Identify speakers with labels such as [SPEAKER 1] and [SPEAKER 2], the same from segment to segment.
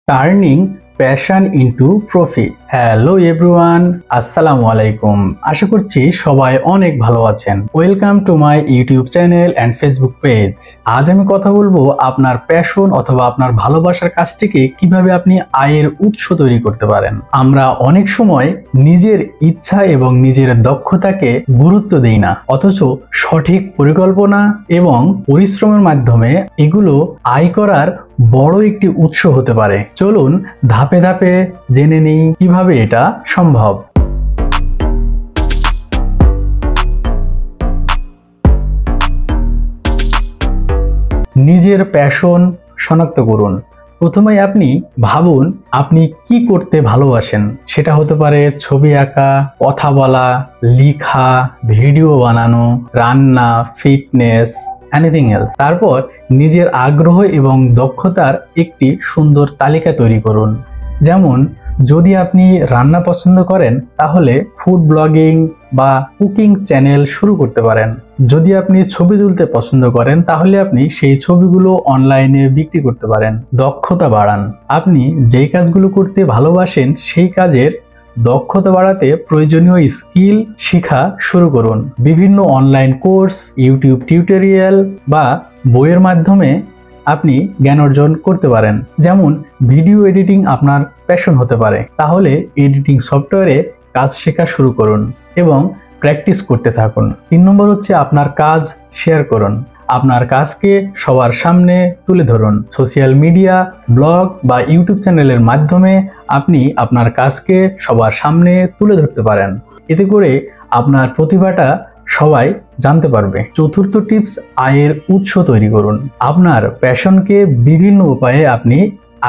[SPEAKER 1] Turning passion into profit. Hello everyone, আসসালামু আলাইকুম। আশা করছি সবাই অনেক ভালো আছেন। Welcome to my YouTube channel and Facebook page. আজ আমি কথা বলবো আপনার প্যাশন অথবা আপনার ভালোবাসার কাজটিকে কিভাবে আপনি আয়ের উৎস তৈরি করতে পারেন। আমরা অনেক সময় নিজের ইচ্ছা এবং নিজের দক্ষতাকে গুরুত্ব দেই না, অথচ সঠিক পরিকল্পনা এবং পরিশ্রমের মাধ্যমে এগুলো আয় করার বড় একটি উৎস হতে পারে। চলুন ধাপে ধাপে জেনে নিই কিভাবে এটা সম্ভব। নিজের প্যাশন শনাক্ত করুন। প্রথমে আপনি ভাবুন আপনি কি করতে ভালোবাসেন। সেটা হতে পারে ছবি আঁকা, কথা বলা, লেখা, ভিডিও বানানো, রান্না, ফিটনেস, এনিথিং এলস। তারপর নিজের আগ্রহ এবং দক্ষতার একটি সুন্দর তালিকা তৈরি করুন। যেমন যদি আপনি রান্না পছন্দ করেন তাহলে ফুড ব্লগিং বা কুকিং চ্যানেল শুরু করতে পারেন। যদি আপনি ছবি তুলতে পছন্দ করেন তাহলে আপনি সেই ছবিগুলো অনলাইনে বিক্রি করতে পারেন। দক্ষতা বাড়ান। আপনি যেই কাজগুলো করতে ভালোবাসেন সেই কাজের দক্ষতা বাড়াতে প্রয়োজনীয় স্কিল শেখা শুরু করুন। বিভিন্ন অনলাইন কোর্স, ইউটিউব টিউটোরিয়াল বা বইয়ের মাধ্যমে আপনি জ্ঞান অর্জন করতে পারেন। যেমন ভিডিও এডিটিং আপনার প্যাশন হতে পারে, তাহলে এডিটিং সফটওয়্যারে কাজ শেখা শুরু করুন এবং প্র্যাকটিস করতে থাকুন। 3 নম্বর হচ্ছে আপনার কাজ শেয়ার করুন। আপনার কাজকে সবার সামনে তুলে ধরুন। সোশ্যাল মিডিয়া, ব্লগ বা ইউটিউব চ্যানেলের মাধ্যমে আপনি আপনার কাজকে সবার সামনে তুলে ধরতে পারেন। এতে করে আপনার প্রতিভাটা সবাই জানতে পারবে। চতুর্থ টিপস, আয়ের উৎস তৈরি করুন। আপনার প্যাশনকে বিভিন্ন উপায়ে আপনি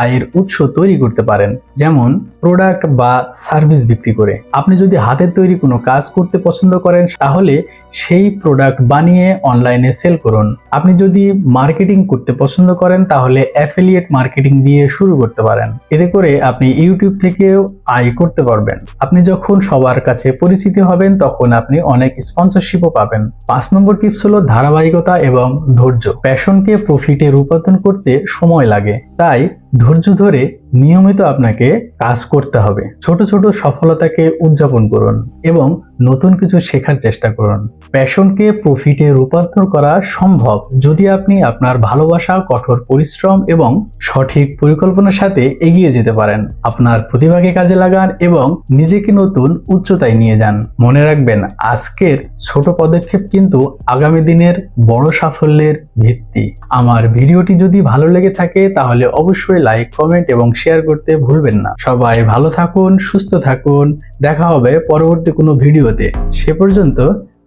[SPEAKER 1] আয়ের উৎস তৈরি করতে পারেন। যেমন প্রোডাক্ট বা সার্ভিস বিক্রি করে। আপনি যদি হাতের তৈরি কোনো কাজ করতে পছন্দ করেন তাহলে সেই প্রোডাক্ট বানিয়ে অনলাইনে সেল করুন। আপনি যদি মার্কেটিং করতে পছন্দ করেন তাহলে অ্যাফিলিয়েট মার্কেটিং দিয়ে শুরু করতে পারেন। এতে করে আপনি ইউটিউব থেকেও আয় করতে পারবেন। আপনি যখন সবার কাছে পরিচিত হবেন তখন আপনি অনেক স্পন্সরশিপও পাবেন। 5 নম্বর টিপস হলো ধারাবাহিকতা এবং ধৈর্য। প্যাশনকে প্রফিটে রূপান্তর করতে সময় লাগে, তাই ধৈর্য ধরে নিয়মিত আপনাকে কাজ করতে হবে। ছোট ছোট সফলতাকে উদযাপন করুন এবং নতুন কিছু শেখার চেষ্টা করুন। প্যাশনকে প্রফিটে রূপান্তর করা সম্ভব যদি আপনি আপনার ভালোবাসা, কঠোর পরিশ্রম এবং সঠিক পরিকল্পনার সাথে এগিয়ে যেতে পারেন। আপনার প্রতিভাকে কাজে লাগান এবং নিজেকে নতুন উচ্চতায় নিয়ে যান। মনে রাখবেন, আজকের ছোট পদক্ষেপ কিন্তু আগামী দিনের বড় সাফল্যের ভিত্তি। আমার ভিডিওটি যদি ভালো লেগে থাকে তাহলে অবশ্যই লাইক, কমেন্ট এবং শেয়ার করতে ভুলবেন না। সবাই ভালো থাকুন, সুস্থ থাকুন। দেখা হবে পরবর্তী কোনো ভিডিওতে। সে পর্যন্ত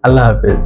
[SPEAKER 1] আল্লাহ হাফেজ।